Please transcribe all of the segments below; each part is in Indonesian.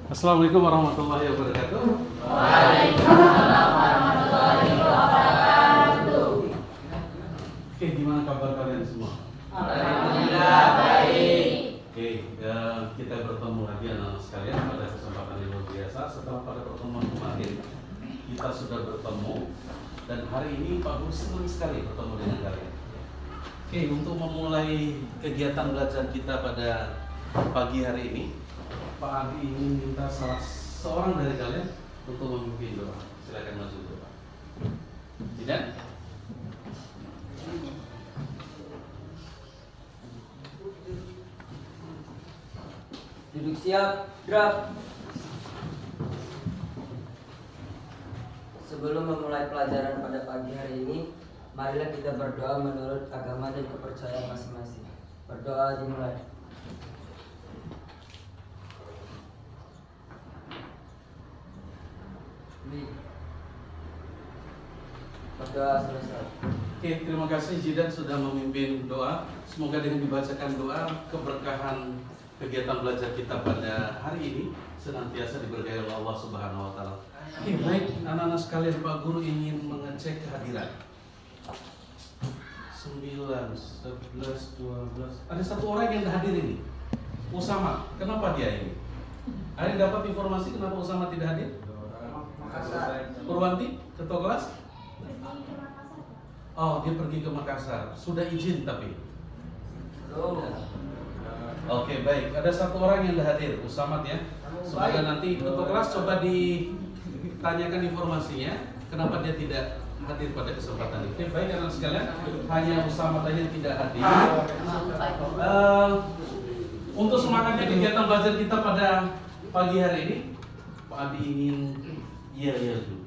Assalamualaikum warahmatullahi wabarakatuh. Waalaikumsalam warahmatullahi wabarakatuh. Oke, gimana kabar kalian semua? Alhamdulillah baik. Oke, kita bertemu lagi anak-anak sekalian pada kesempatan yang luar biasa. Setelah pada pertemuan kemarin kita sudah bertemu dan hari ini Pak Guru senang sekali bertemu dengan kalian. Oke, untuk memulai kegiatan belajar kita pada pagi hari ini, Pak Adi ingin minta salah seorang dari kalian untuk memimpin doa. Silakan maju dulu, Pak. Tidak? Duduk siap, gerak. Sebelum memulai pelajaran pada pagi hari ini, marilah kita berdoa menurut agama dan kepercayaan masing-masing. Berdoa dimulai. Berdoa selesai. Oke, terima kasih Jidan sudah memimpin doa. Semoga dengan dibacakan doa, keberkahan kegiatan belajar kita pada hari ini senantiasa diberkahi oleh Allah Subhanahu wa taala. Oke, baik anak-anak sekalian, Pak Guru ingin mengecek kehadiran. 9, 11, 12. Ada satu orang yang hadir ini. Usama. Kenapa dia ini? Ada yang dapat informasi kenapa Usama tidak hadir? Purwanti, ketua kelas? Oh, dia pergi ke Makassar. Sudah izin tapi. Oke, baik. Ada satu orang yang tidak hadir, Usamat ya. Semoga nanti ketua kelas coba ditanyakan informasinya kenapa dia tidak hadir pada kesempatan ini. Oke, baik anak sekalian, hanya Usamat aja yang tidak hadir. Untuk semangatnya kegiatan belajar kita pada pagi hari ini, Pak Adi ingin iya dulu.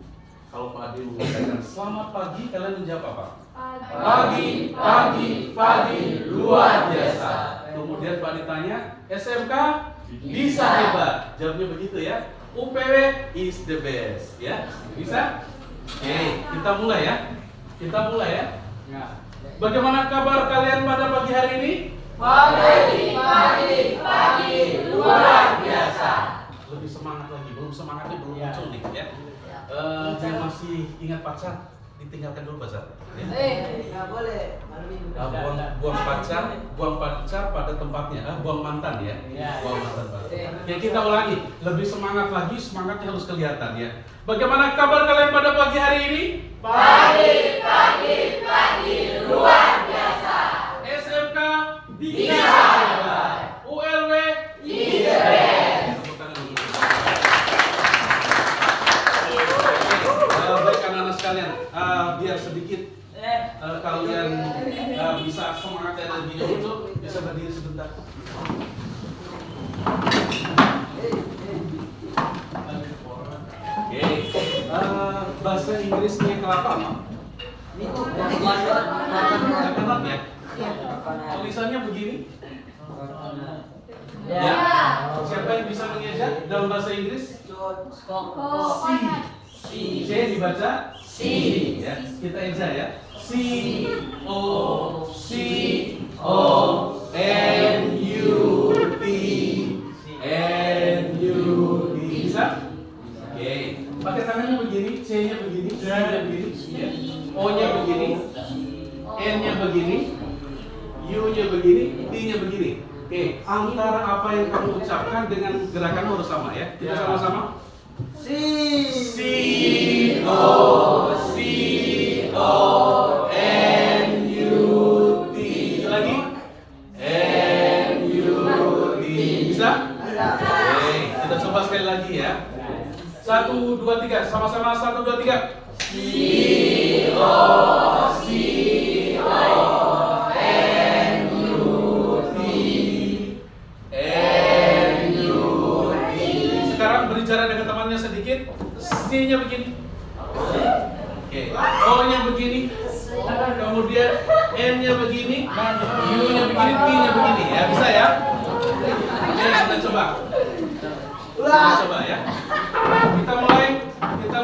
Kalau Pak Adi mengatakan selamat pagi, kalian menjawab apa? Pagi, luar biasa. Kemudian Pak Adi tanya, SMK bisa hebat. Jawabnya begitu ya. UPW is the best, ya. Bisa? Oke, kita mulai ya. Bagaimana kabar kalian pada pagi hari ini? Pagi, luar biasa. Lebih semangat lagi, semangatnya belum muncul nih ya. Yang masih ingat pacar, ditinggalkan dulu pacar. Ya? Nggak boleh. Buang pacar pada tempatnya, buang mantan ya. Buang mantan pada. Ya kita ulangi, lebih semangat lagi, semangatnya harus kelihatan ya. Bagaimana kabar kalian pada pagi hari ini? Pagi, luar biasa. SMK Bisa hebat. ULW Is the best. Baik anak-anak sekalian, biar sedikit kalian bisa semangat dan lebih dahulu, bisa berdiri sebentar. Oke, bahasa Inggrisnya kelapa apa? Coconut ya? Tulisannya begini. Ya. Siapa yang bisa mengeja dalam bahasa Inggris? C dibaca C ya. Kita eja ya. C O N U T bisa? Oke. Pakai tangannya begini, C-nya begini, C-nya begini, O-nya begini, N-nya begini, U-nya begini, T-nya begini. Oke, antara apa yang kamu ucapkan dengan gerakan harus sama ya. Kita sama-sama. C-O-N-U-T. Lagi. N-U-T. Bisa? Oke, kita coba sekali lagi ya. 1, 2, 3. Sama-sama 1, 2, 3. Sekarang berbicara dengan temannya sedikit. C-nya begini. Oke. O-nya begini. Kemudian N-nya begini. U-nya begini. T-nya begini. Ya, bisa ya? Oke, kita coba. Kita coba ya. Kita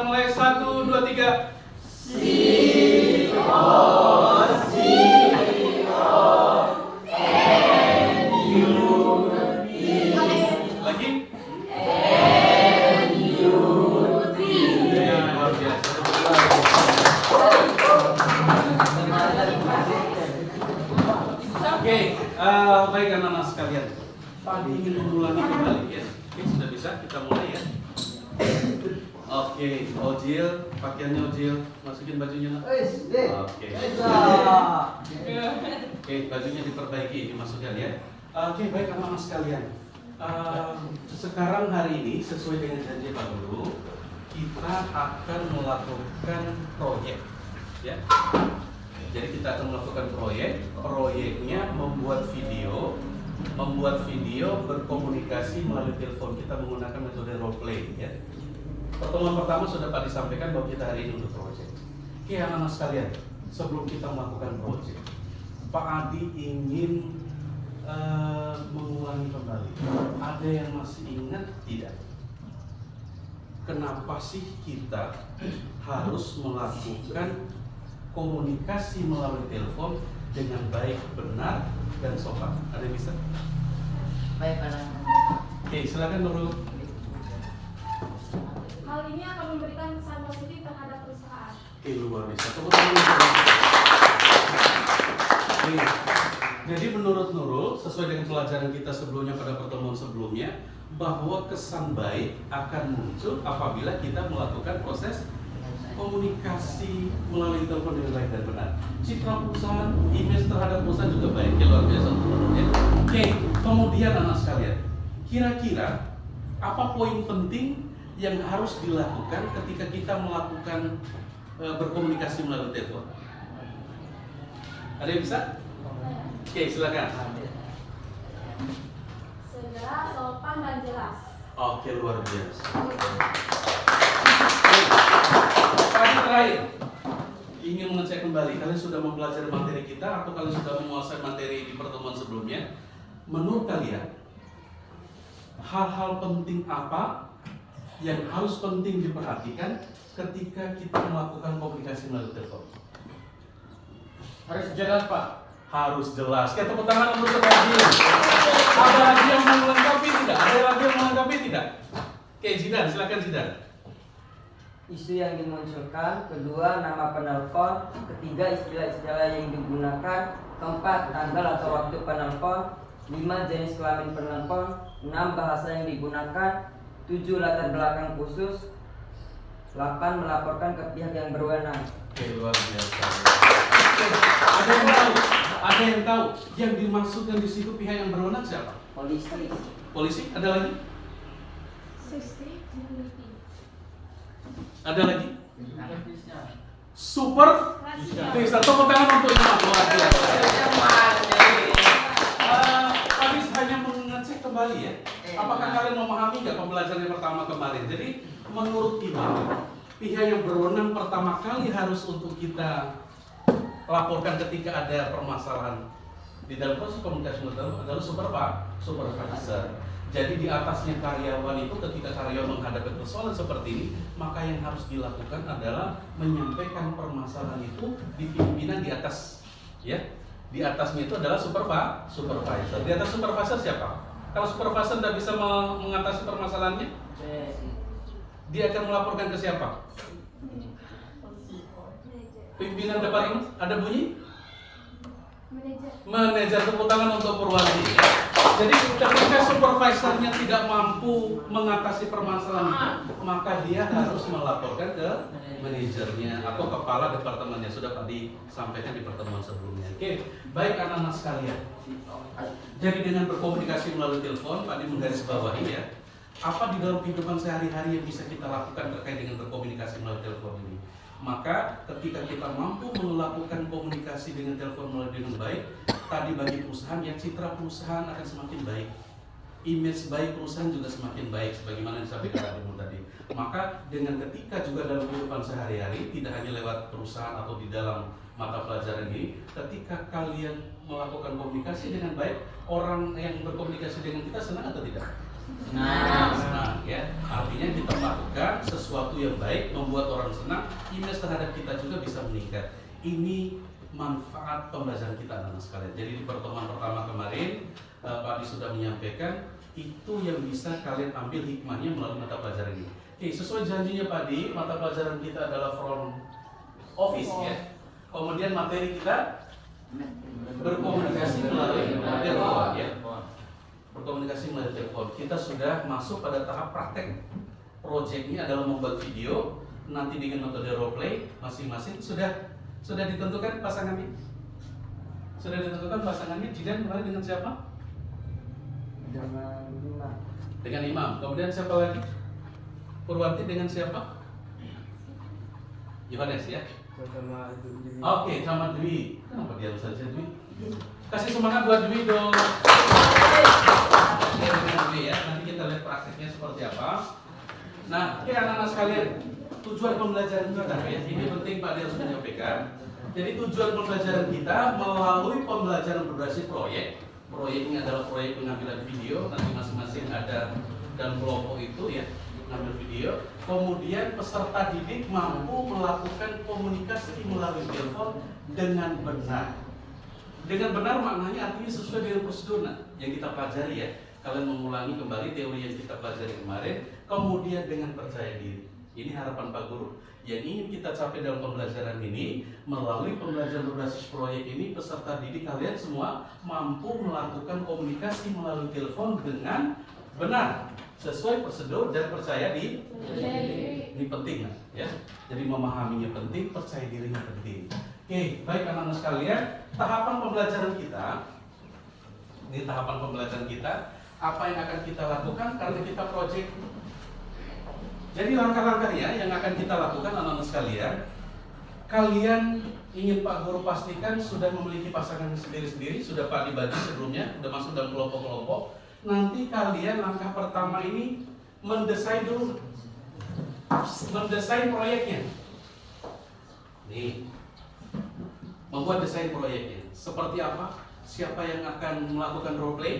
mulai 1, 2, 3. Lagi. Baik anak-anak sekalian, Pak ingin mengulangi kembali ya. Oke, sudah bisa kita mulai ya. Oke, Ojil, pakaiannya Ojil, masukin bajunya nak. Oke. Oke, bajunya diperbaiki, dimasukkan ya. Oke, baik anak-anak sekalian. Sekarang hari ini sesuai dengan janji Pak Guru, kita akan melakukan proyek, ya. Jadi kita akan melakukan proyeknya membuat video berkomunikasi melalui telepon. Kita menggunakan metode role play, ya. Pertemuan pertama sudah Pak disampaikan bahwa kita hari ini untuk proyek. Oke, anak-anak sekalian, sebelum kita melakukan proyek, Pak Adi ingin mengulangi kembali. Ada yang masih ingat tidak? Kenapa sih kita harus melakukan komunikasi melalui telepon dengan baik, benar, dan sopan? Ada yang bisa? Baik, Pak. Oke, silakan Nurul. Hal ini akan memberikan kesan positif terhadap perusahaan. Oke, luar biasa. Tepuk tangan. Oke. Jadi menurut Nurul, sesuai dengan pelajaran kita sebelumnya pada pertemuan sebelumnya, bahwa kesan baik akan muncul apabila kita melakukan proses komunikasi melalui telepon dengan baik dan benar. Citra perusahaan, image terhadap perusahaan juga baik. Ya, luar biasa untuk Nurul ya. Oke, kemudian anak sekalian, kira-kira apa poin penting yang harus dilakukan ketika kita melakukan berkomunikasi melalui telepon? Ada yang bisa? Oke, silakan. Segera, sopan, dan jelas. Oke, luar biasa. Tadi terakhir, ingin mengecek kembali, kalian sudah mempelajari materi kita atau kalian sudah menguasai materi di pertemuan sebelumnya? Menurut kalian, hal-hal penting apa yang harus penting diperhatikan ketika kita melakukan komunikasi melalui telepon? Harus jelas, Pak. Harus jelas. Kita tepuk tangan untuk Zidan. Ada lagi yang mau melengkapi tidak? Ada lagi yang melengkapi tidak? Oke, Zidan, silakan Zidan. Isu yang dimunculkan, kedua nama penelpon, ketiga istilah-istilah yang digunakan, keempat tanggal atau waktu penelpon, 5 jenis kelamin penelpon, 6 bahasa yang digunakan, 7 latar belakang khusus, 8 melaporkan ke pihak yang berwenang. Oke, luar biasa. Oke, ada yang tahu yang dimaksudkan di situ pihak yang berwenang siapa? Polisi. Polisi? Ada lagi? Security. Ada lagi? Super bisa. Tepuk tangan untuk itu. Luar biasa. Habis hanya mengecek kembali ya. Apakah kalian memahami nggak pembelajaran yang pertama kemarin? Jadi menurut kita pihak yang berwenang pertama kali harus untuk kita laporkan ketika ada permasalahan di dalam proses komunikasi adalah supervisor. Jadi di atasnya karyawan itu ketika karyawan menghadapi persoalan seperti ini, maka yang harus dilakukan adalah menyampaikan permasalahan itu di pimpinan di atas, ya. Di atasnya itu adalah supervisor. Di atas supervisor siapa? Kalau supervisor tidak bisa mengatasi permasalahannya, dia akan melaporkan ke siapa? Pimpinan departemen. Ada bunyi? Manajer. Tepuk tangan untuk Purwati. Jadi ketika supervisornya tidak mampu mengatasi permasalahan itu, maka dia harus melaporkan ke manajernya atau kepala departemennya. Sudah Pak disampaikan di pertemuan sebelumnya. Oke, baik anak-anak sekalian. Jadi dengan berkomunikasi melalui telepon, Pak menggarisbawahi ya, apa di dalam kehidupan sehari-hari yang bisa kita lakukan terkait dengan berkomunikasi melalui telepon ini. Maka ketika kita mampu melakukan komunikasi dengan telepon dengan baik, tadi bagi perusahaan ya citra perusahaan akan semakin baik, image baik perusahaan juga semakin baik sebagaimana disampaikan tadi. Maka dengan ketika juga dalam kehidupan sehari-hari tidak hanya lewat perusahaan atau di dalam mata pelajaran ini, ketika kalian melakukan komunikasi dengan baik, orang yang berkomunikasi dengan kita senang atau tidak? Senang ya. Artinya kita melakukan sesuatu yang baik, membuat orang senang, image terhadap kita juga bisa meningkat. Ini manfaat pembelajaran kita anak-anak sekalian. Jadi di pertemuan pertama kemarin Pak Adi sudah menyampaikan itu yang bisa kalian ambil hikmahnya melalui mata pelajaran ini. Oke, sesuai janjinya Pak Adi, mata pelajaran kita adalah front office ya. Kemudian materi kita berkomunikasi melalui telepon ya. Berkomunikasi melalui telepon. Kita sudah masuk pada tahap praktek. Proyeknya adalah membuat video nanti dengan metode role play masing-masing sudah ditentukan pasangannya. Sudah ditentukan pasangannya. Jidan kemarin dengan siapa? Dengan Imam. Dengan Imam. Kemudian siapa lagi? Purwanti dengan siapa? Yohanes ya. Sama Dwi. Oke, sama Dwi. Kenapa diam saja Dwi? Kasih semangat buat Dwi dong. Oke, dengan Dwi ya. Nanti kita lihat prakteknya seperti apa. Nah, oke anak-anak sekalian, tujuan pembelajaran kita ya. Ini penting Pak Dia sudah menyampaikan. Jadi tujuan pembelajaran kita melalui pembelajaran berbasis proyek. Proyek ini adalah proyek pengambilan video. Nanti masing-masing ada dalam kelompok itu ya, mengambil video. Kemudian peserta didik mampu melakukan komunikasi melalui telepon dengan benar. Dengan benar maknanya artinya sesuai dengan prosedur yang kita pelajari ya. Kalian mengulangi kembali teori yang kita pelajari kemarin. Kemudian dengan percaya diri. Ini harapan Pak Guru. Yang ingin kita capai dalam pembelajaran ini, melalui pembelajaran berbasis proyek ini, peserta didik kalian semua mampu melakukan komunikasi melalui telepon dengan benar, sesuai prosedur dan percaya diri. Ini penting ya. Jadi memahaminya penting, percaya dirinya penting. Oke, baik anak-anak sekalian, tahapan pembelajaran kita. Ini tahapan pembelajaran kita. Apa yang akan kita lakukan karena kita proyek. Jadi langkah-langkahnya yang akan kita lakukan anak-anak sekalian, kalian ingin Pak Guru pastikan sudah memiliki pasangan sendiri-sendiri, sudah Pak dibagi sebelumnya, sudah masuk dalam kelompok-kelompok. Nanti kalian langkah pertama ini mendesain dulu, mendesain proyeknya. Nih, membuat desain proyeknya. Seperti apa? Siapa yang akan melakukan role play?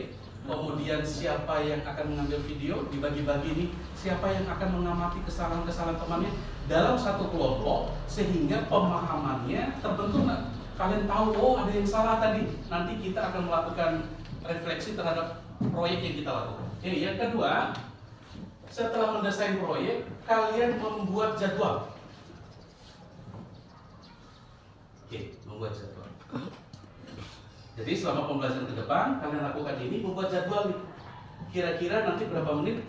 Kemudian siapa yang akan mengambil video, dibagi-bagi nih. Siapa yang akan mengamati kesalahan-kesalahan temannya dalam satu kelompok sehingga pemahamannya terbentuk. Kalian tahu, oh ada yang salah tadi. Nanti kita akan melakukan refleksi terhadap proyek yang kita lakukan. Oke, yang kedua, setelah mendesain proyek, kalian membuat jadwal. Oke, membuat jadwal. Jadi selama pembelajaran ke depan, kalian lakukan ini, membuat jadwal nih. Kira-kira nanti berapa menit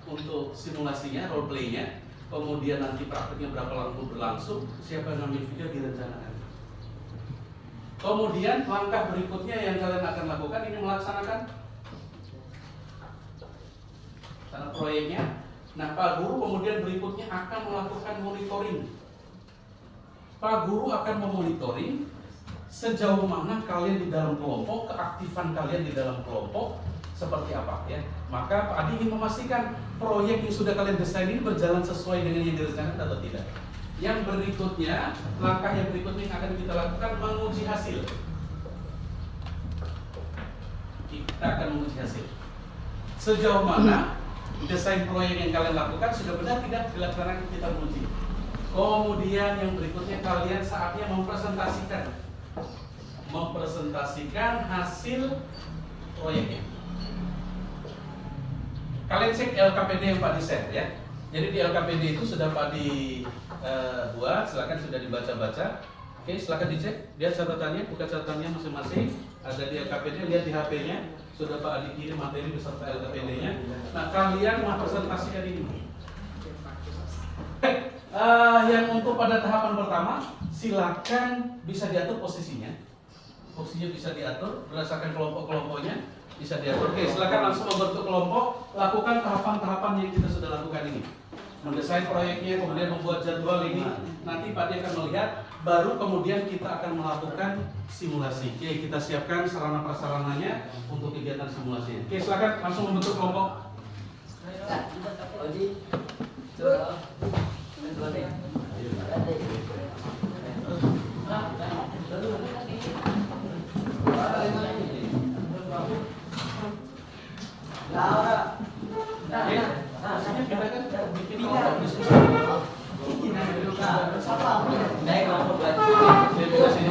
untuk simulasinya, role play-nya, kemudian nanti prakteknya berapa lama berlangsung, siapa yang ambil video direncanakan. Kemudian langkah berikutnya yang kalian akan lakukan ini melaksanakan karena proyeknya. Nah, Pak Guru kemudian berikutnya akan melakukan monitoring. Pak Guru akan memonitoring sejauh mana kalian di dalam kelompok, keaktifan kalian di dalam kelompok seperti apa ya. Maka Pak Adi ingin memastikan proyek yang sudah kalian desain ini berjalan sesuai dengan yang direncanakan atau tidak. Yang berikutnya, langkah yang berikutnya yang akan kita lakukan menguji hasil. Kita akan menguji hasil. Sejauh mana desain proyek yang kalian lakukan sudah benar tidak dilaksanakan, kita uji. Kemudian yang berikutnya kalian saatnya mempresentasikan hasil proyeknya. Kalian cek LKPD yang Pak desain ya. Jadi di LKPD itu sudah Pak buat, silakan sudah dibaca-baca. Oke, silakan dicek. Lihat catatannya, buka catatannya masing-masing. Ada di LKPD, lihat di HP-nya. Sudah Pak Adi kirim materi beserta LKPD-nya. Nah, kalian mempresentasikan ini. Yang untuk pada tahapan pertama, silakan bisa diatur posisinya. Posisinya bisa diatur berdasarkan kelompok-kelompoknya, bisa diatur. Oke, silakan langsung membentuk kelompok, lakukan tahapan-tahapan yang kita sudah lakukan ini. Mendesain proyeknya, kemudian membuat jadwal ini. Nanti Pak Dia akan melihat, baru kemudian kita akan melakukan simulasi. Oke, kita siapkan sarana prasarananya untuk kegiatan simulasinya. Oke, silakan langsung membentuk kelompok. Laura. Kita kan bikin kelompok diskusi. Naik kelompok lagi. Dari sini.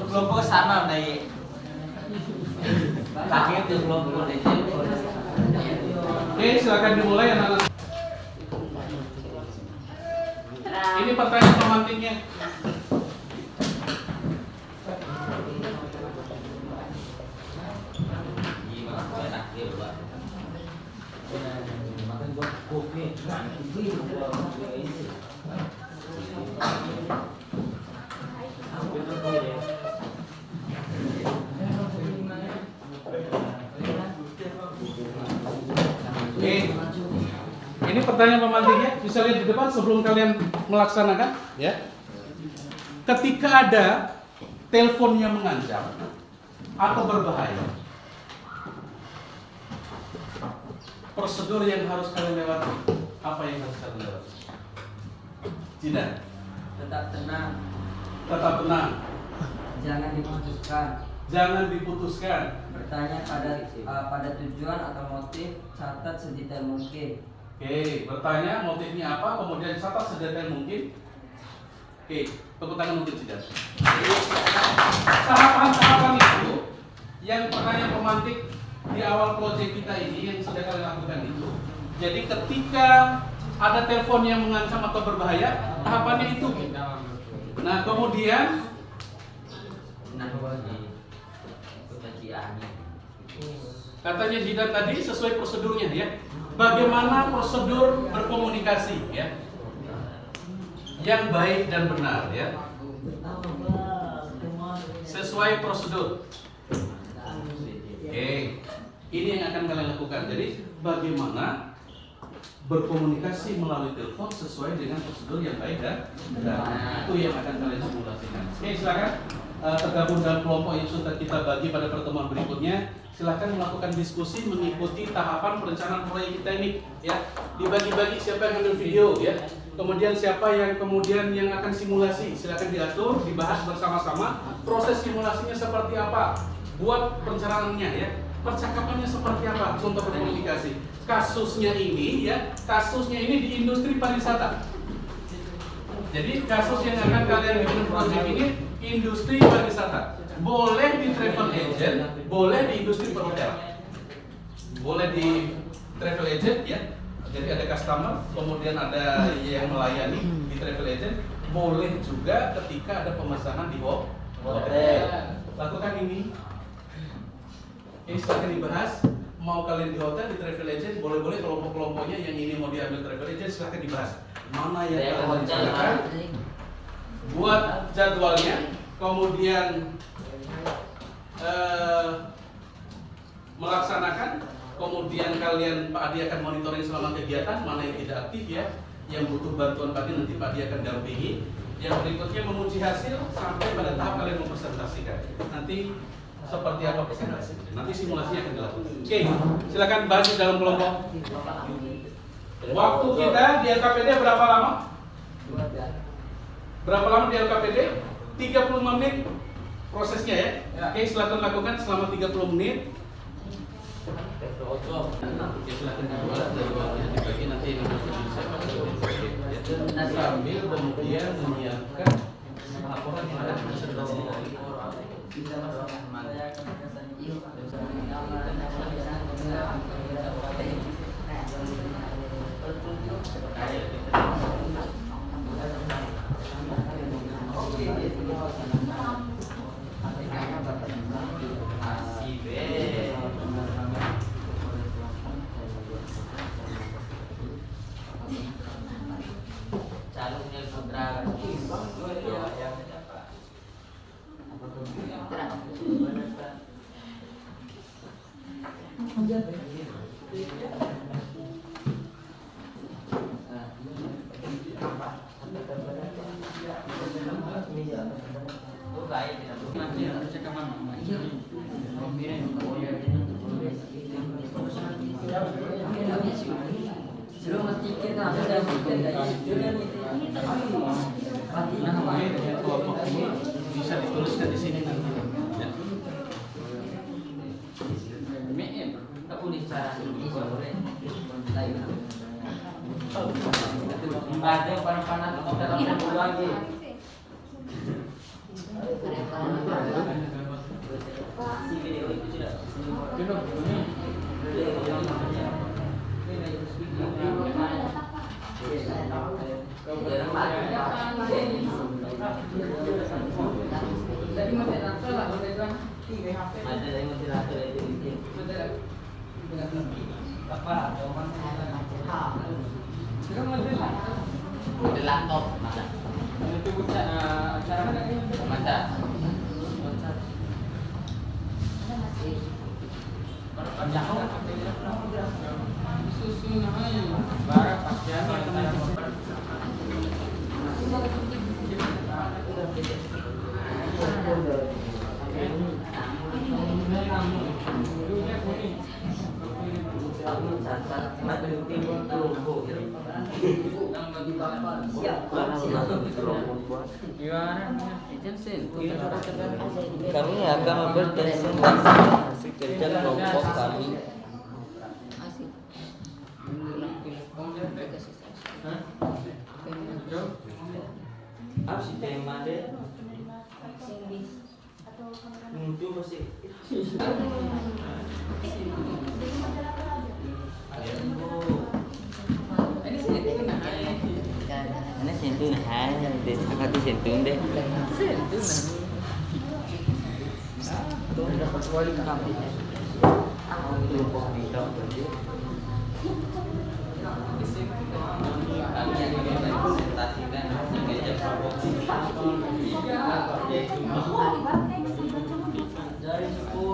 Kelompok sama dari kaki itu kelompok itu. Oke, silakan dimulai anak-anak. Ini pertanyaan pemantiknya. Oke, ini pertanyaan pemantiknya. Bisa lihat di depan sebelum kalian melaksanakan, ya. Ketika ada telepon yang mengancam atau berbahaya, prosedur yang harus kalian lewati, apa yang harus kalian lewati? Tidak. Tetap tenang, Tetap tenang. jangan diputuskan. Jangan diputuskan. Bertanya pada tujuan atau motif, catat sedetail mungkin. Oke, bertanya motifnya apa, kemudian catat sedetail mungkin. Oke, tepuk tangan untuk tidak. Tahapan-tahapan itu yang pertanyaan pemantik di awal proyek kita ini yang sudah kalian lakukan itu. Jadi ketika ada telepon yang mengancam atau berbahaya, tahapannya itu. Nah, kemudian katanya Jidan tadi sesuai prosedurnya ya. Bagaimana prosedur berkomunikasi ya? Yang baik dan benar ya. Sesuai prosedur. Oke. Ini yang akan kalian lakukan. Jadi bagaimana berkomunikasi melalui telepon sesuai dengan prosedur yang baik dan benar. Itu yang akan kalian simulasikan. Oke, silakan tergabung dalam kelompok yang sudah kita bagi pada pertemuan berikutnya. Silakan melakukan diskusi mengikuti tahapan perencanaan proyek kita ini ya. Dibagi-bagi siapa yang ambil video ya. Kemudian siapa yang akan simulasi, silakan diatur, dibahas bersama-sama. Proses simulasinya seperti apa? Buat perencanaannya ya. Percakapannya seperti apa? Contoh berkomunikasi. Kasusnya ini di industri pariwisata. Jadi kasus yang akan kalian bikin proyek ini industri pariwisata. Boleh di travel agent, boleh di industri perhotelan. Boleh di travel agent ya. Jadi ada customer, kemudian ada yang melayani di travel agent. Boleh juga ketika ada pemesanan di hotel. Lakukan ini. Ini silahkan dibahas. Mau kalian di hotel, di travel agent, boleh-boleh kelompok-kelompoknya yang ini mau diambil travel agent, silahkan dibahas. Mana yang kalian rencanakan? Buat jadwalnya, kemudian melaksanakan, kemudian kalian Pak Adi akan monitoring selama kegiatan, mana yang tidak aktif ya, yang butuh bantuan Pak Adi nanti Pak Adi akan dampingi. Yang berikutnya menguji hasil sampai pada tahap kalian mempresentasikan. Nanti seperti apa presentasi? Nanti simulasinya akan dilakukan. Oke, silakan bahas di dalam kelompok. Waktu kita di LKPD berapa lama? Berapa lama di LKPD? 35 menit prosesnya ya. Oke, silakan lakukan selama 30 menit. Oke, silakan dibuat dari waktunya dibagi nanti yang sambil kemudian menyiapkan laporan yang akan presentasi. Calonnya Daniel Putra. Kelompok ini bisa dituliskan di sini nanti. Ya. Ada yang panas-panas kita lagi. Si video itu tidak. Ada yang moderator itu bikin. Ada laptop mana? Mana? Kami akan berpresentasi hasil kerja kelompok kami. Apa sih tema deh? Itu masih. Ini sentuh nah, deh, aku sentuh deh. Dapat wali kami. Kelompok kita berarti. Kami yang presentasikan hasil kerja kelompok. Dari suku.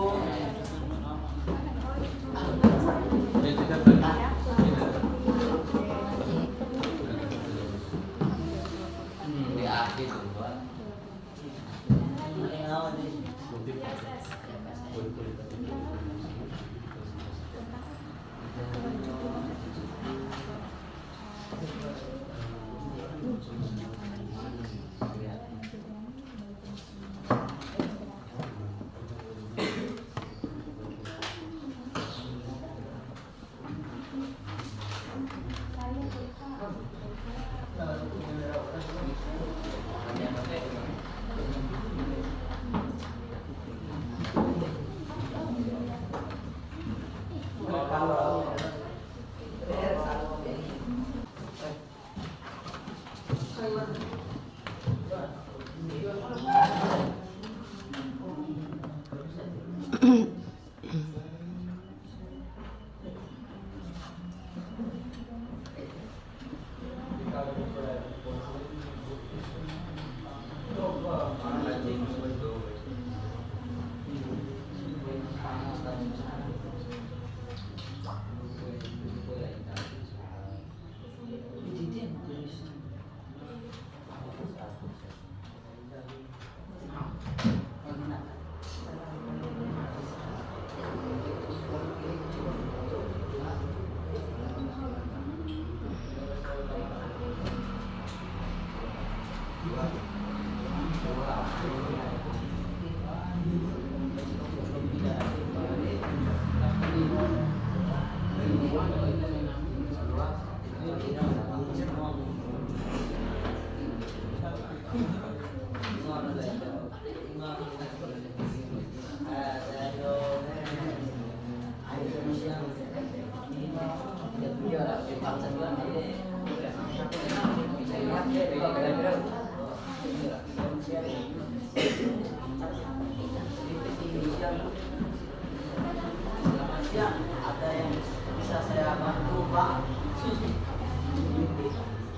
Ada yang bisa saya bantu, Pak?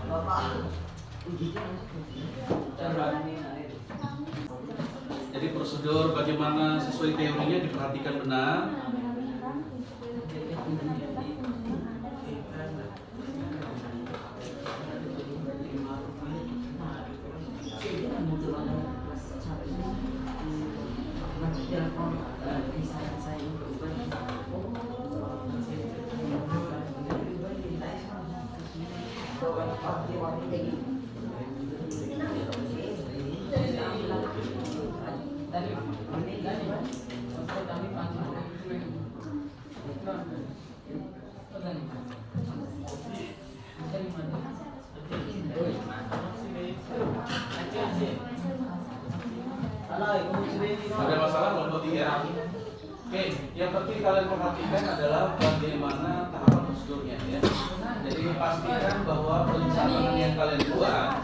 Bapak. Jadi prosedur bagaimana sesuai teorinya diperhatikan benar. Ada masalah kelompok 3? Oke, yang penting kalian perhatikan adalah bagaimana tahapan prosedurnya ya. Jadi pastikan bahwa perencanaan yang kalian buat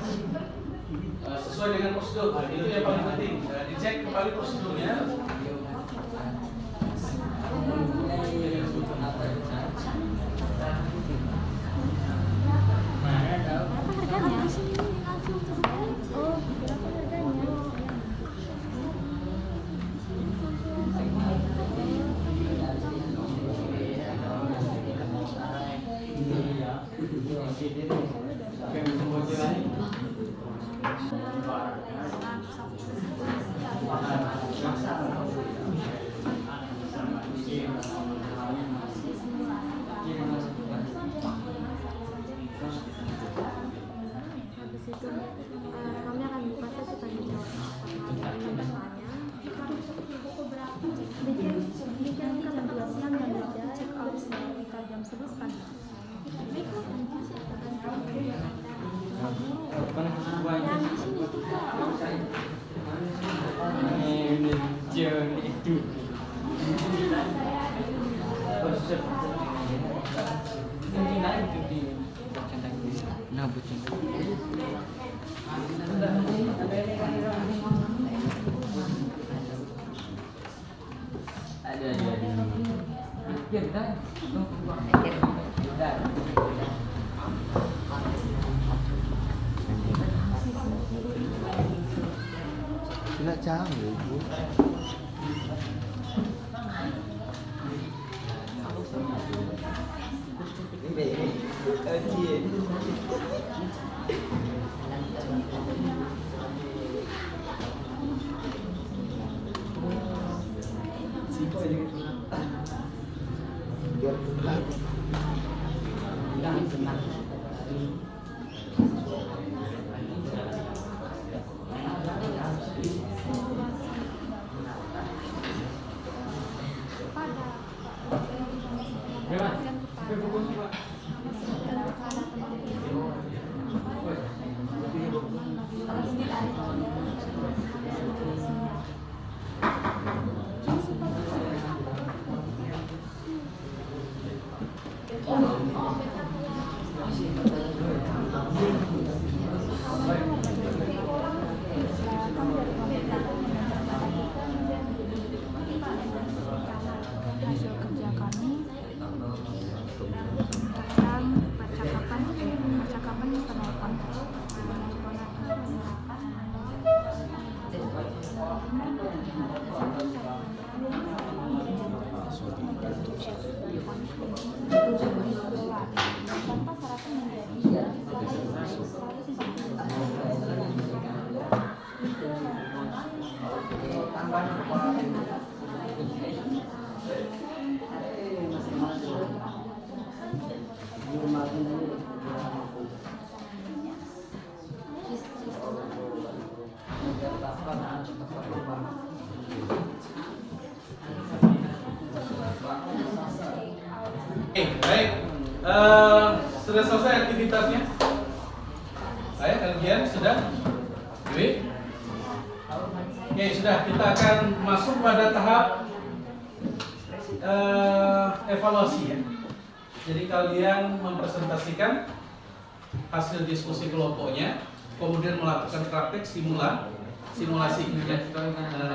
sesuai dengan prosedur. Itu yang paling penting. Dicek kembali prosedurnya. Harganya sini langsung terus. Oh, berapa harganya? Habis itu kami akan buka sesi tanya jawab bikin jam 12 siang dan check out sekitar jam 11 pagi. Yang di sini juga. Tidak jauh, Bu. Hasil kerja kami tentang percakapan penelpon. Tanpa syaratnya menjadi Baik. Sudah selesai aktivitasnya? Saya kalian sudah? Dewi? Oke, sudah. Kita akan masuk pada tahap evaluasi ya. Jadi kalian mempresentasikan hasil diskusi kelompoknya, kemudian melakukan praktek simulasi ya,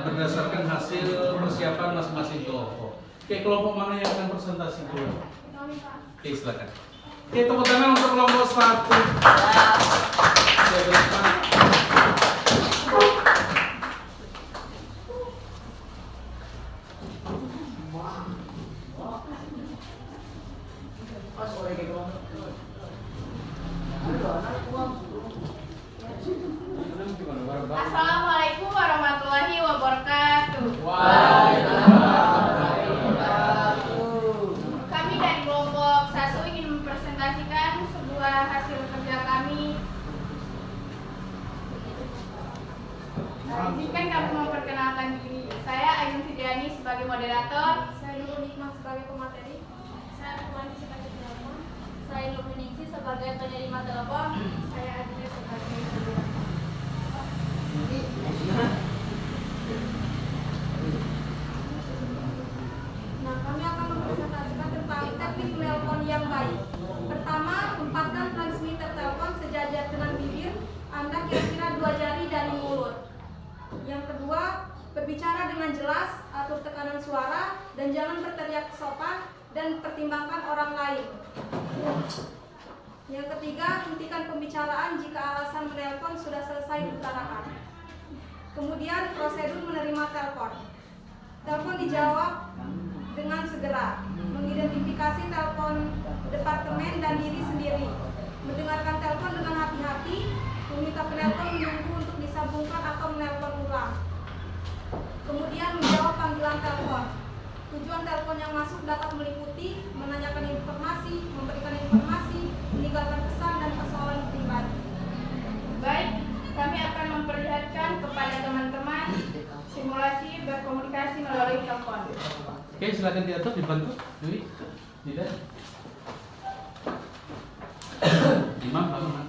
berdasarkan hasil persiapan masing-masing kelompok. Oke, kelompok mana yang akan presentasi dulu? Oke, silakan. Oke, tepuk tangan untuk kelompok 1. Assalamualaikum warahmatullahi wabarakatuh. Kami dari kelompok Sasu ingin mempresentasikan sebuah hasil kerja kami. Izinkan kami memperkenalkan diri. Saya Ayun Fitriani sebagai moderator. Saya Nurul Hikmah sebagai pemateri. Saya Pemani sebagai penelpon. Saya Nurul sebagai penerima telepon. Saya Adina sebagai penerima. Nah, kami akan mempresentasikan tentang teknik menelpon yang baik. Pertama, tempatkan transmitter telepon sejajar dengan bibir Anda kira-kira 2 jari dari mulut. Yang kedua, berbicara dengan jelas, atur tekanan suara, dan jangan berteriak sopan dan pertimbangkan orang lain. Yang ketiga, hentikan pembicaraan jika alasan menelpon sudah selesai diutarakan. Kemudian, prosedur menerima telepon. Telepon dijawab dengan segera, mengidentifikasi telepon departemen dan diri sendiri, mendengarkan telepon dengan hati-hati, meminta penelpon menunggu untuk disambungkan atau menelpon ulang. Kemudian menjawab panggilan telepon. Tujuan telepon yang masuk dapat meliputi menanyakan informasi, memberikan informasi, meninggalkan pesan dan persoalan pribadi. Baik, kami akan memperlihatkan kepada teman-teman simulasi berkomunikasi melalui telepon. Oke, silakan diatur, dibantu. Dwi, tidak. Imam, apa?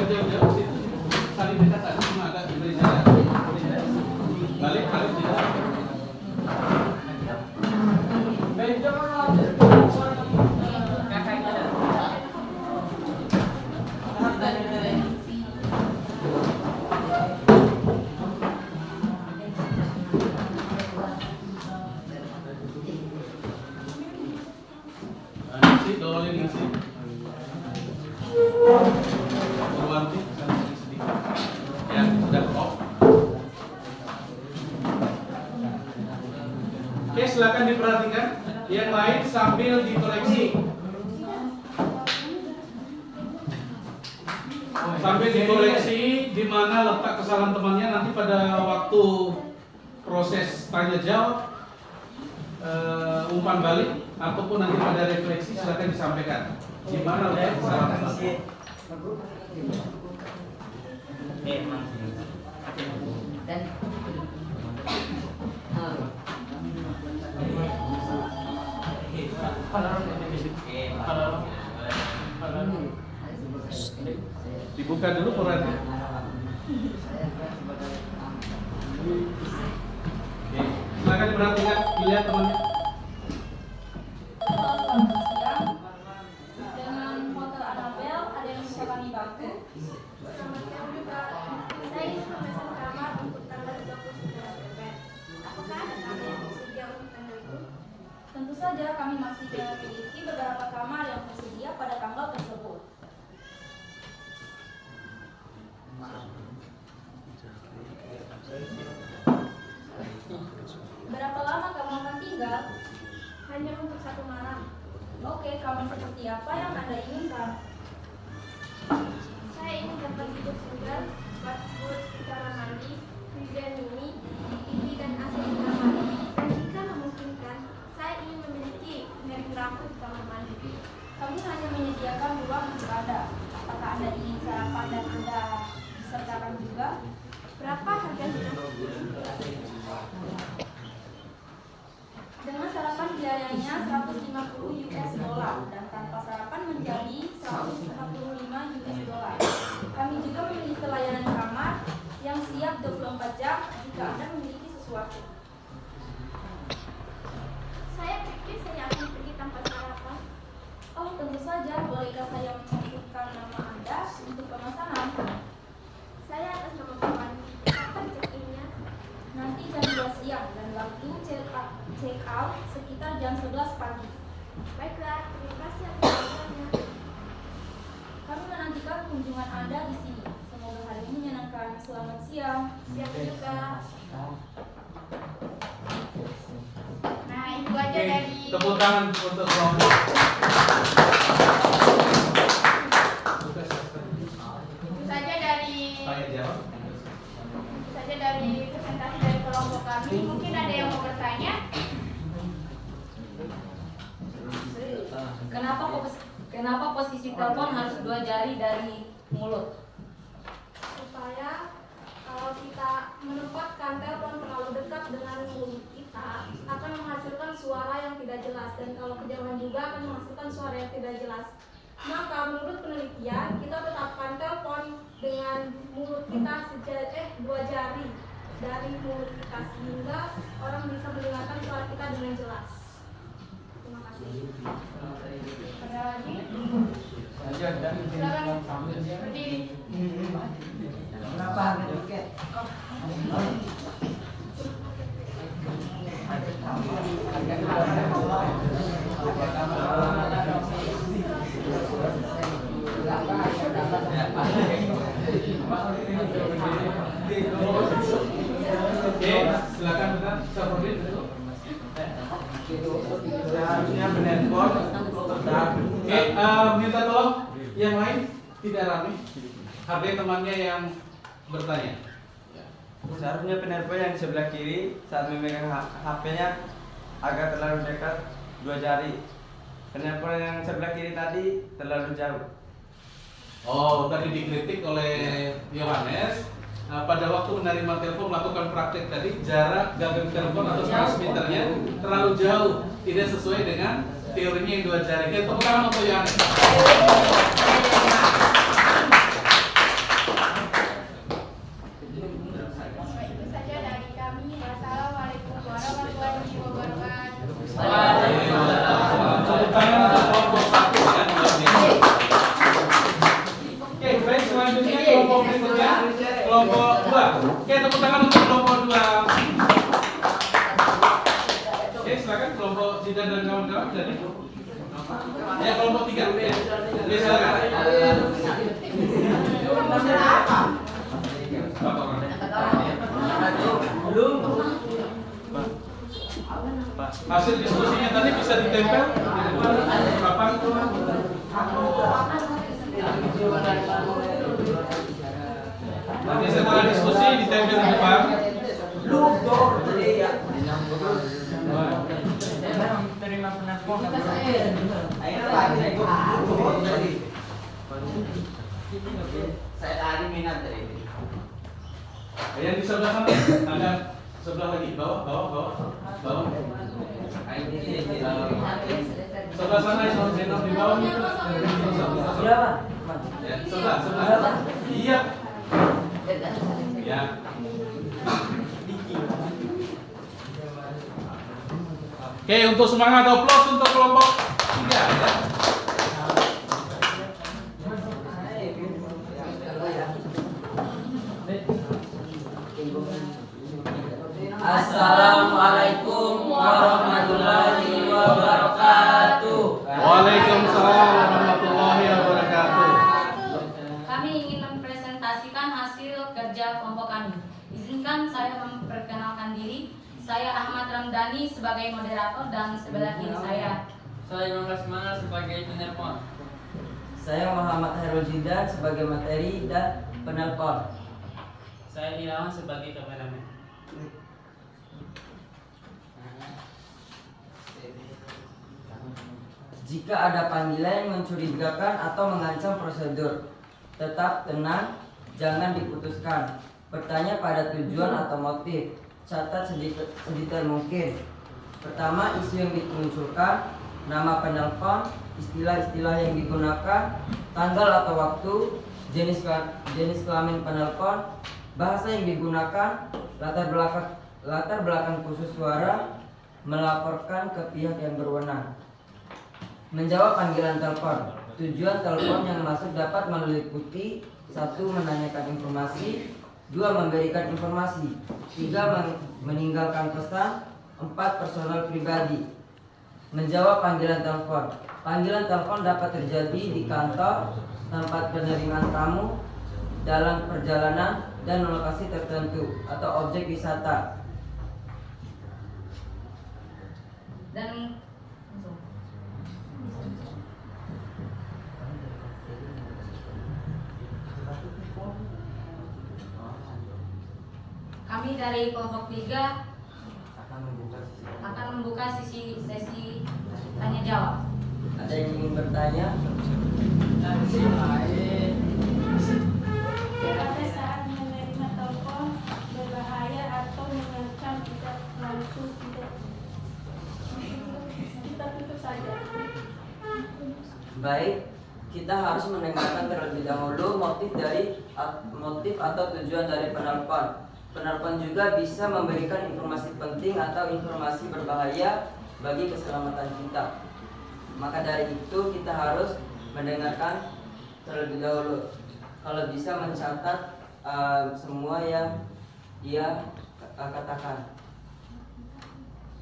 Jauh, situ. Saling dekat, cuma agak diberi jarak. Balik, tidak. Ngisi, dololin ngisi. Berwanti, sedikit. Ya, sudah off. Oke, silakan diperhatikan. Yang lain sambil dikoreksi. Sambil dikoreksi di mana letak kesalahan temannya nanti pada waktu proses tanya jawab, umpan balik ataupun nanti pada refleksi silakan disampaikan di mana letak kesalahan temannya. Dibuka dulu korannya. Oke, silakan diperhatikan, dilihat temannya. Selamat siang. Dengan motor Anabel, ada yang bisa kami bantu? Selamat siang juga. Saya ingin memesan kamar untuk tanggal 29 September. Apakah ada kamar yang tersedia untuk tanggal itu? Tentu saja kami masih memiliki beberapa kamar yang tersedia pada tanggal tersebut. Berapa lama kamu akan tinggal? Hanya untuk 1 malam. Oke, kamar seperti apa yang Anda inginkan? Saya ingin dapat tidur segar, bathtub, kamar mandi, freezer mini, TV dan AC di kamar. Dan jika memungkinkan, saya ingin memiliki piring lampu di kamar mandi. Kami hanya menyediakan ruang untuk Anda. Apakah Anda ingin sarapan dan Anda sertakan juga? Berapa harganya? Dengan sarapan biayanya 150 US dollar dan tanpa sarapan menjadi 155 US dollar. Kami juga memiliki layanan kamar yang siap 24 jam jika Anda memiliki sesuatu. Saya pikir saya akan pergi tanpa sarapan. Oh, tentu saja. Bolehkah saya menyebutkan nama Anda untuk pemesanan? Saya atas nama Puan. Kapan check-in-nya? Nanti jam 2 siang dan waktu check out sekitar jam 11 pagi. Baiklah, terima kasih atas bantuannya. Kami menantikan kunjungan Anda di sini. Semoga hari ini menyenangkan. selamat siang. Siang juga. Nah, itu aja Oke, dari tepuk tangan untuk kelompok. itu saja dari Saya jawab. itu saja dari presentasi dari kelompok kami. Mungkin ada yang mau bertanya? Kenapa posisi telepon harus 2 jari dari mulut? Supaya kalau kita menempatkan telepon terlalu dekat dengan mulut kita akan menghasilkan suara yang tidak jelas, dan kalau kejauhan juga akan menghasilkan suara yang tidak jelas. Maka menurut penelitian kita tetapkan telepon dengan mulut kita 2 jari dari mulut kita sehingga orang bisa mendengarkan suara kita dengan jelas. Terima kasih. Ada lagi? Silakan. Silakan berdiri. Kenapa harga tiket? Oke, silakan Ustaz Safruddin. Seharusnya penelpon Oke, minta tolong yang lain tidak rame. HP temannya yang bertanya. Seharusnya penelpon yang di sebelah kiri saat memegang HP-nya agak terlalu dekat 2 jari. Penelpon yang sebelah kiri tadi terlalu jauh. Oh, tadi dikritik oleh Yohanes. Pada waktu menerima telepon melakukan praktek tadi, jarak gagang telepon atau transmitternya terlalu jauh, tidak sesuai dengan teorinya yang 2 jari. Kita tepuk tangan untuk Yohanes. Itu saja dari kami. Wassalamualaikum warahmatullahi wabarakatuh. Tepuk tangan untuk kelompok 1 ya. Oke, baik, selanjutnya kelompok berikutnya, kelompok 2. Oke, tepuk tangan untuk kelompok 2. Oke, silakan kelompok Zidan dan kawan-kawan jadi. Ya, kelompok 3. Ya. Oke, silakan. Hasil diskusinya tadi bisa ditempel di depan papan. Nanti setelah diskusi ditempel di depan. Terima penelpon. Saya tadi minat dari ini. Yang di sebelah sana ada sebelah lagi, bawah. Sebelah sana yang di bawah itu. Siapa? Ya, sebelah. Iya. Ya. Oke, untuk semangat aplaus untuk kelompok 3 ya. Assalamualaikum warahmatullahi wabarakatuh. Waalaikumsalam warahmatullahi wabarakatuh. Kami ingin mempresentasikan hasil kerja kelompok kami. Izinkan saya memperkenalkan diri. Saya Ahmad Ramdhani sebagai moderator dan sebelah kiri saya Imam Lasmana sebagai penelpon. Saya Muhammad Hairul Zidan sebagai materi dan penelpon. Saya Irawan sebagai kameramen. Jika ada panggilan yang mencurigakan atau mengancam prosedur, tetap tenang, jangan diputuskan. Bertanya pada tujuan atau motif. Catat sedetail mungkin. Pertama, isu yang dimunculkan, nama penelpon, istilah-istilah yang digunakan, tanggal atau waktu, jenis kelamin penelpon, bahasa yang digunakan, latar belakang khusus suara, melaporkan ke pihak yang berwenang. Menjawab panggilan telepon. Tujuan telepon yang masuk dapat meliputi 1. Menanyakan informasi, 2. Memberikan informasi, 3. Meninggalkan pesan, 4. Personal pribadi. Menjawab panggilan telepon. Panggilan telepon dapat terjadi di kantor, tempat penerimaan tamu, dalam perjalanan dan lokasi tertentu atau objek wisata. Dan kami dari kelompok 3 akan membuka sesi tanya jawab. Ada yang ingin bertanya? Pada saat menerima telepon berbahaya atau mengancam kita langsung tidak kita tutup saja. Baik, kita harus mendengarkan terlebih dahulu motif atau tujuan dari penelpon. Penelpon juga bisa memberikan informasi penting atau informasi berbahaya bagi keselamatan kita. Maka dari itu kita harus mendengarkan terlebih dahulu. Kalau bisa mencatat semua yang dia katakan.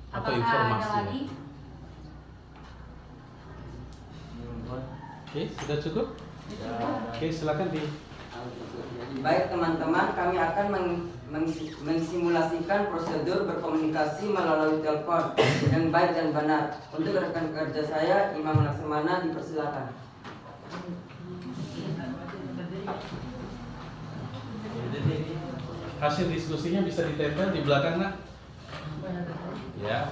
Atau Apakah informasi. ada lagi? Oke, sudah cukup? Oke, silakan di. Baik teman-teman, kami akan mensimulasikan prosedur berkomunikasi melalui telepon yang baik dan benar. Untuk rekan kerja saya, Imam Laksamana, dipersilakan. Hasil diskusinya bisa ditempel di belakang, nak? Ya.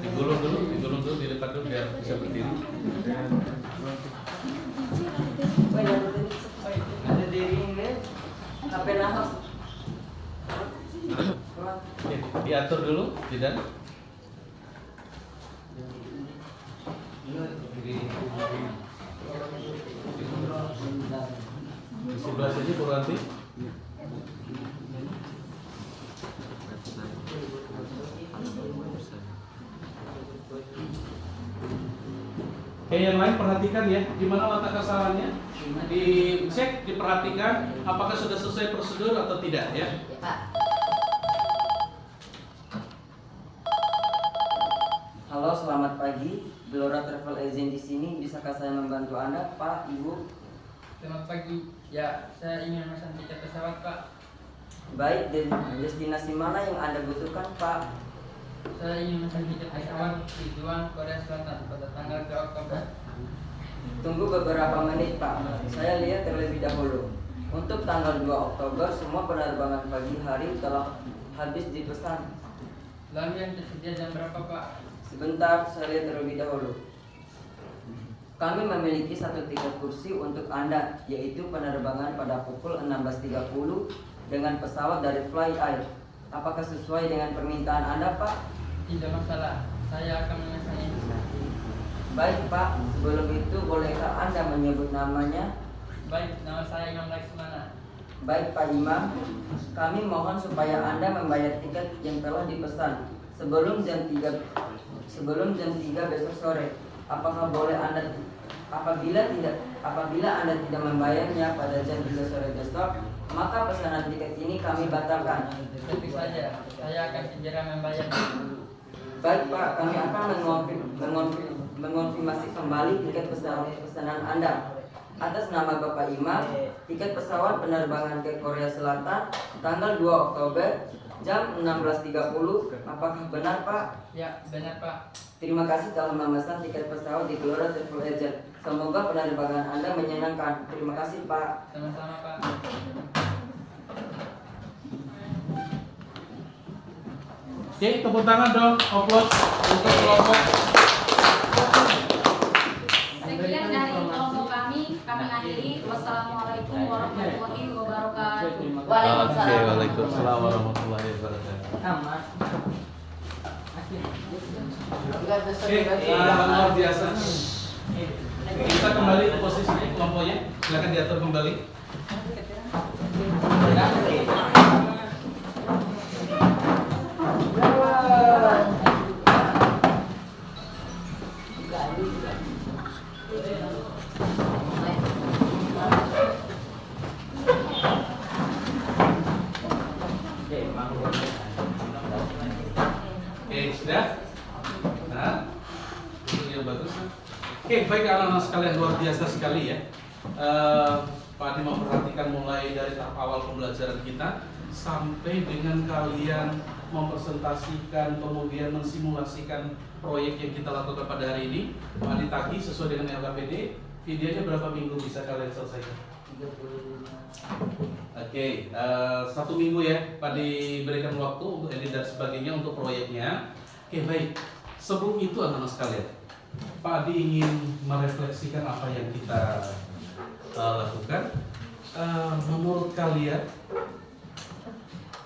Digulung dulu, dilipat dulu biar bisa berdiri. Ada diri ini, HP nahas. Oke, diatur dulu, tidak? Di sebelah sini Purwanti. Oke, yang lain perhatikan ya, gimana letak kesalahannya? Dicek, diperhatikan apakah sudah sesuai prosedur atau tidak ya. Halo, selamat pagi. Blora Travel Agent di sini. Bisakah saya membantu Anda, Pak, Ibu? Selamat pagi. Ya, saya ingin memesan tiket pesawat, Pak. Baik, destinasi mana yang Anda butuhkan, Pak? Saya ingin memesan tiket pesawat tujuan Korea Selatan pada tanggal 2 Oktober. Tunggu beberapa menit, Pak. Saya lihat terlebih dahulu. Untuk tanggal 2 Oktober, semua penerbangan pagi hari telah habis dipesan. Lalu yang tersedia jam berapa, Pak? Sebentar, saya lihat terlebih dahulu. Kami memiliki satu tiket kursi untuk Anda, yaitu penerbangan pada pukul 16.30 dengan pesawat dari Fly Air. Apakah sesuai dengan permintaan Anda, Pak? Tidak masalah. Saya akan memesannya. Baik, Pak. Sebelum itu, bolehkah Anda menyebut namanya? Baik, nama saya Imam Laksamana. Baik, Pak Imam. Kami mohon supaya Anda membayar tiket yang telah dipesan sebelum jam 3 besok sore. Apakah boleh Anda apabila Anda tidak membayarnya pada jam 3 sore besok, maka pesanan tiket ini kami batalkan. Tentu saja, saya akan segera membayarnya. Baik, Pak, kami akan mengonfirmasi kembali tiket pesanan Anda. Atas nama Bapak Imam, tiket pesawat penerbangan ke Korea Selatan tanggal 2 Oktober jam 16.30. Apakah benar, Pak? Ya, benar, Pak. Terima kasih telah memesan tiket pesawat di Blora Travel Agent. Semoga penerbangan Anda menyenangkan. Terima kasih, Pak. Sama-sama, Pak. Oke, tepuk tangan dong, applause untuk kelompok. Sekian dari kelompok kami akhiri. Wassalamualaikum warahmatullahi wabarakatuh. Oke, waalaikumsalam warahmatullahi wabarakatuh. Aman. Oke, luar biasa. Kita kembali ke posisi kelompoknya. Silakan diatur kembali. Oke, sudah? Nah, itu yang bagus. Oke, baik anak-anak sekalian, luar biasa sekali ya. Pak Adi memperhatikan mulai dari tahap awal pembelajaran kita sampai dengan kalian mempresentasikan, kemudian mensimulasikan proyek yang kita lakukan pada hari ini. Pak Adi tagih sesuai dengan LKPD, videonya berapa minggu bisa kalian selesaikan? 35. Oke, 1 minggu ya Pak diberikan waktu untuk edit dan sebagainya untuk proyeknya. Oke, baik. Sebelum itu anak-anak sekalian, Pak Adi ingin merefleksikan apa yang kita lakukan. Menurut kalian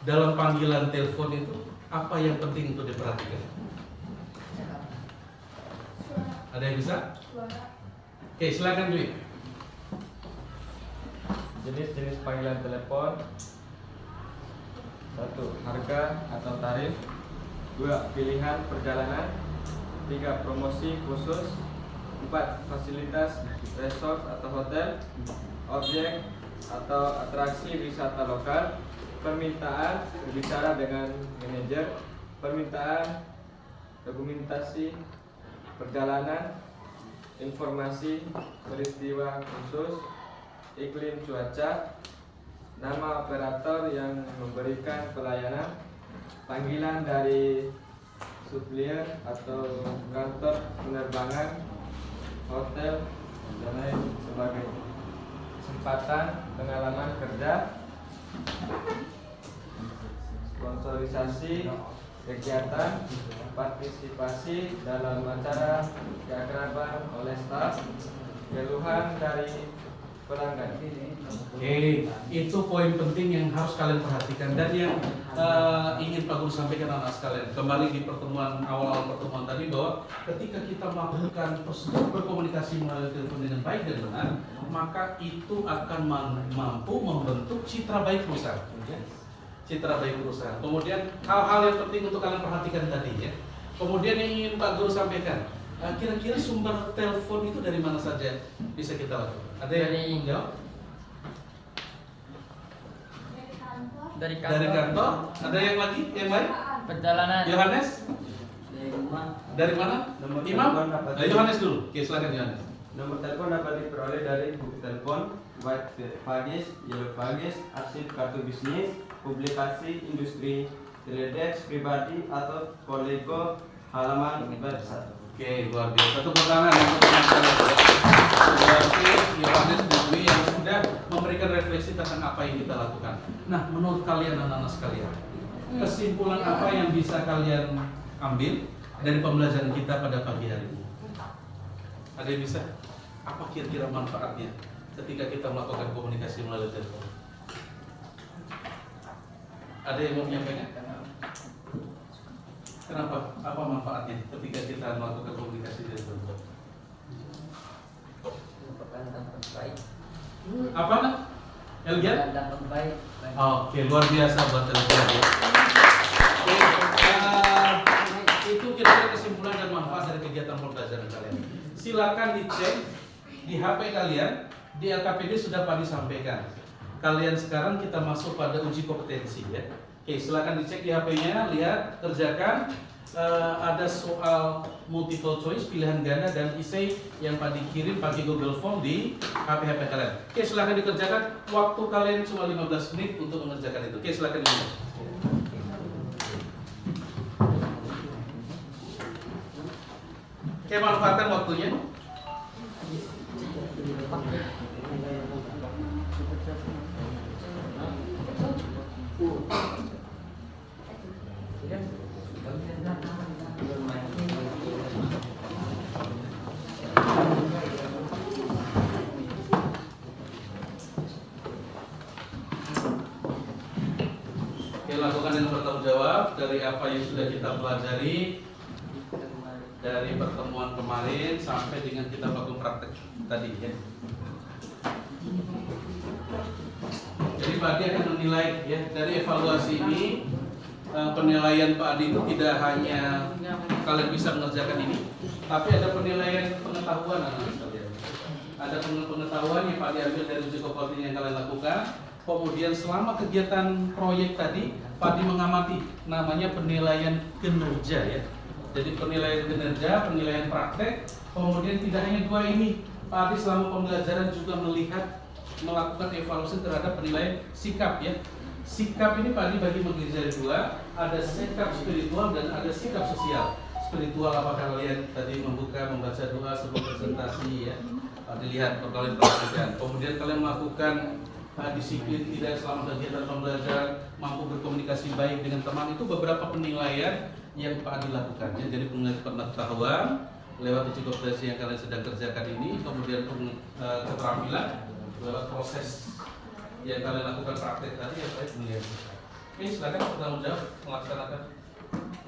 dalam panggilan telepon itu apa yang penting untuk diperhatikan? Ada yang bisa? Oke, silakan Dwi. Jenis-jenis panggilan telepon: 1. Harga atau tarif. 2. Pilihan perjalanan. 3. Promosi khusus. 4. Fasilitas resort atau hotel. Objek atau atraksi wisata lokal. Permintaan, berbicara dengan manajer. Permintaan, dokumentasi perjalanan. Informasi, peristiwa khusus. Iklim cuaca. Nama operator yang memberikan pelayanan. Panggilan dari supplier atau kantor penerbangan, hotel, dan lain sebagainya. Kesempatan pengalaman kerja. Sponsorisasi kegiatan, partisipasi dalam acara keakraban oleh staf, keluhan dari pelanggan. Oke, itu poin penting yang harus kalian perhatikan dan yang ingin Pak Guru sampaikan anak sekalian. Kembali di pertemuan awal pertemuan tadi bahwa ketika kita melakukan prosedur berkomunikasi melalui telepon dengan baik dan benar, maka itu akan mampu membentuk citra baik perusahaan. Citra baik perusahaan. Kemudian hal-hal yang penting untuk kalian perhatikan tadi ya. Kemudian yang ingin Pak Guru sampaikan, kira-kira sumber telepon itu dari mana saja bisa kita lakukan? Ada yang menjawab? Dari Dari kantor. Ada yang lagi? Yang lain? perjalanan. Yohanes? Dari mana? Nomor Imam? telepon dapat Yohanes dulu. Oke, silakan Yohanes. Nomor telepon dapat diperoleh dari buku telepon, white pages, yellow pages, arsip kartu bisnis, publikasi industri, teledex pribadi atau kolego halaman website. Oke, luar biasa. Tepuk tangan untuk teman-teman. Berarti Yohanes Dwi yang sudah memberikan refleksi tentang apa yang kita lakukan. Nah, menurut kalian anak-anak sekalian, kesimpulan apa yang bisa kalian ambil dari pembelajaran kita pada pagi hari ini? Ada yang bisa? Apa kira-kira manfaatnya ketika kita melakukan komunikasi melalui telepon? Ada yang mau menyampaikan? Kenapa? Apa manfaatnya ketika kita melakukan komunikasi di telepon? Apa nak? Elgian? Oke, luar biasa buat telepon. Oke, itu kira-kira kesimpulan dan manfaat dari kegiatan pembelajaran kalian. Silakan dicek di HP kalian, di LKPD sudah Pak disampaikan. Kalian sekarang kita masuk pada uji kompetensi ya. Oke, silakan dicek di HP-nya, lihat, kerjakan. Ada soal multiple choice, pilihan ganda dan esai yang Pak dikirim pakai Google Form di HP kalian. Oke, silakan dikerjakan. Waktu kalian cuma 15 menit untuk mengerjakan itu. Oke, silakan dimulai. Oke, manfaatkan waktunya. Oke, lakukan dengan bertanggung jawab dari apa yang sudah kita pelajari dari pertemuan kemarin sampai dengan kita melakukan praktek tadi ya. Jadi Pak Adi akan menilai ya dari evaluasi ini. Penilaian Pak Adi itu tidak hanya kalian bisa mengerjakan ini, tapi ada penilaian pengetahuan anak-anak sekalian. Ada pengetahuan yang Pak Adi ambil dari uji kompetensi yang kalian lakukan. Kemudian selama kegiatan proyek tadi, Pak Adi mengamati namanya penilaian kinerja ya. Jadi penilaian kinerja, penilaian praktek, Kemudian tidak hanya dua ini, Pak Adi selama pembelajaran juga melakukan evaluasi terhadap penilaian sikap ya. Sikap ini Pak Adi bagi menjadi dua, ada sikap spiritual dan ada sikap sosial. Spiritual apakah kalian tadi membaca doa sebelum presentasi ya. Pak Adi lihat kalian perhatikan. Kemudian kalian melakukan disiplin tidak selama kegiatan pembelajaran, mampu berkomunikasi baik dengan teman, itu beberapa penilaian yang Pak Adi lakukan ya. Jadi pengetahuan lewat uji kompetensi yang kalian sedang kerjakan ini, kemudian keterampilan lewat proses yang kalian lakukan praktek tadi yang baik melihat. Oke, silakan bertanggung jawab melaksanakan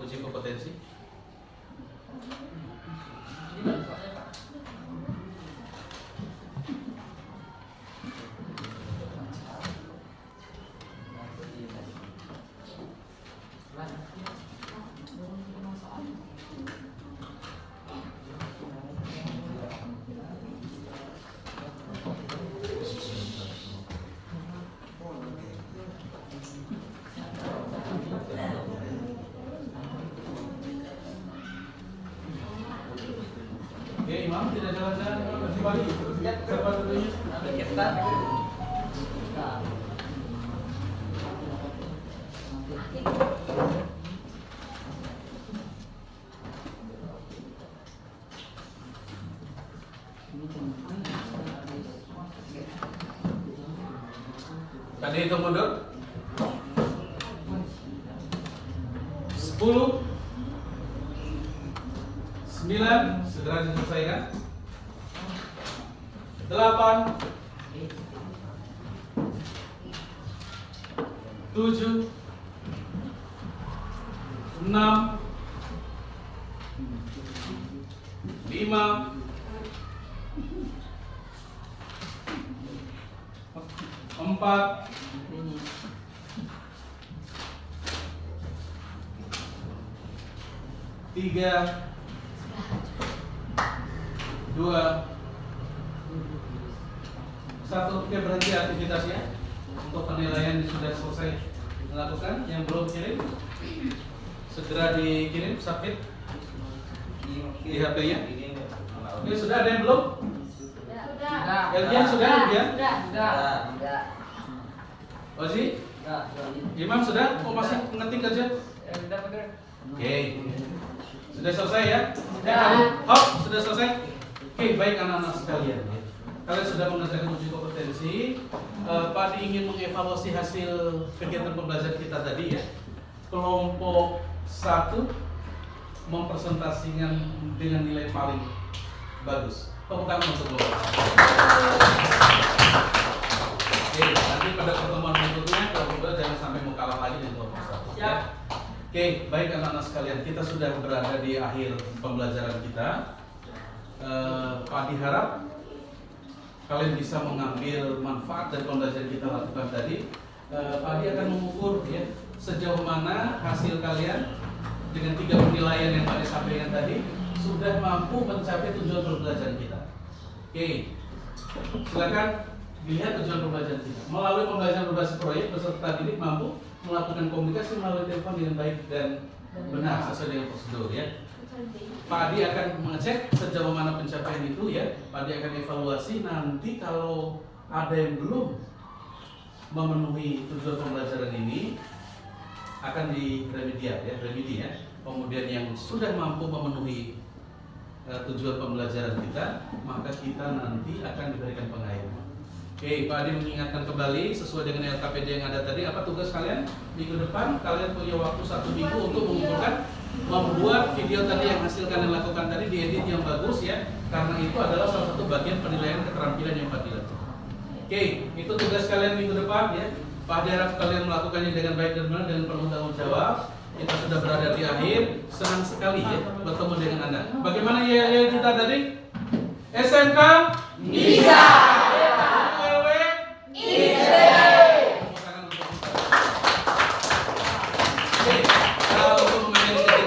uji kompetensi. Oke, Imam tidak jalan-jalan kembali. Siapa dulunya? Tadi hitung mundur 10 9 segera diselesaikan. 8 7 6 5 4 3 2 1. Oke, berhenti aktivitasnya. Untuk penilaian sudah selesai dilakukan. Yang belum kirim segera dikirim, submit di HP-nya. Oke, sudah ada yang belum? Sudah. Elgian sudah? Elgian? Sudah. Ozi? Imam sudah? Oh, masih ngetik aja? Oke. Sudah selesai ya? Hop, sudah selesai? Oke, baik anak-anak sekalian ya. Kalian sudah mengerjakan uji kompetensi. Pak Adi ingin mengevaluasi hasil kegiatan pembelajaran kita tadi ya. Kelompok 1 mempresentasikan dengan nilai paling bagus. Tepuk tangan untuk kelompok. Oke, nanti pada pertemuan berikutnya kelompok 2 jangan sampai mau kalah lagi dengan kelompok 1 ya. Oke, baik anak-anak sekalian, kita sudah berada di akhir pembelajaran kita. Pak Adi harap kalian bisa mengambil manfaat dari pembelajaran kita lakukan tadi. Pak Adi akan mengukur ya sejauh mana hasil kalian dengan 3 penilaian yang Pak Adi sampaikan tadi sudah mampu mencapai tujuan pembelajaran kita. Oke, silakan dilihat tujuan pembelajaran kita. Melalui pembelajaran berbasis proyek, peserta didik mampu melakukan komunikasi melalui telepon dengan baik dan benar sesuai dengan prosedur ya. Pak Adi akan mengecek sejauh mana pencapaian itu ya. Pak Adi akan evaluasi nanti kalau ada yang belum memenuhi tujuan pembelajaran ini akan remedi ya. Kemudian yang sudah mampu memenuhi tujuan pembelajaran kita, maka kita nanti akan diberikan pengayuman. Oke, Pak Adi mengingatkan kembali sesuai dengan LKPD yang ada tadi, apa tugas kalian minggu depan? Kalian punya waktu 1 minggu untuk mengumpulkan, membuat video tadi yang hasil kalian lakukan tadi, diedit yang bagus ya, karena itu adalah salah satu bagian penilaian keterampilan yang Pak Adi lakukan. Oke, itu tugas kalian minggu depan ya. Pak Adi harap kalian melakukannya dengan baik dan benar, dengan penuh tanggung jawab. Kita sudah berada di akhir, senang sekali ya bertemu dengan Anda. Bagaimana ya kita tadi? SMK bisa.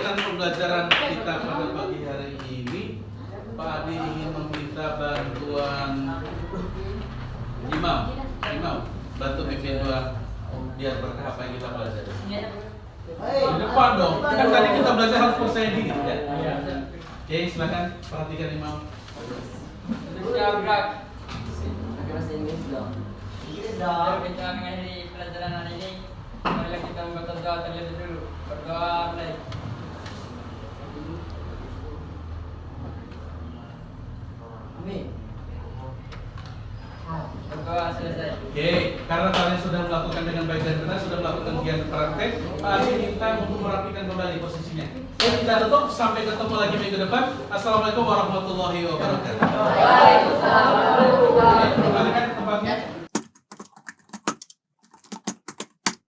Pembelajaran kita pada pagi hari ini, Pak Adi ingin meminta bantuan Imam bantu pimpin doa biar berkah apa yang kita pelajari. Di depan dong, kan tadi kita belajar harus percaya diri ya. Oke, silakan perhatikan Imam. Siap gerak. Bahasa Inggris dong. Mari kita mengakhiri pelajaran hari ini. Marilah kita membaca doa terlebih dulu. Berdoa mulai. Amin. Berdoa selesai. Oke, karena kalian sudah melakukan dengan baik dan benar, sudah melakukan kegiatan praktek, Pak Ali minta untuk merapikan kembali posisinya. Kita tutup sampai ketemu lagi minggu depan. Assalamualaikum warahmatullahi wabarakatuh. Waalaikumsalam warahmatullahi wabarakatuh.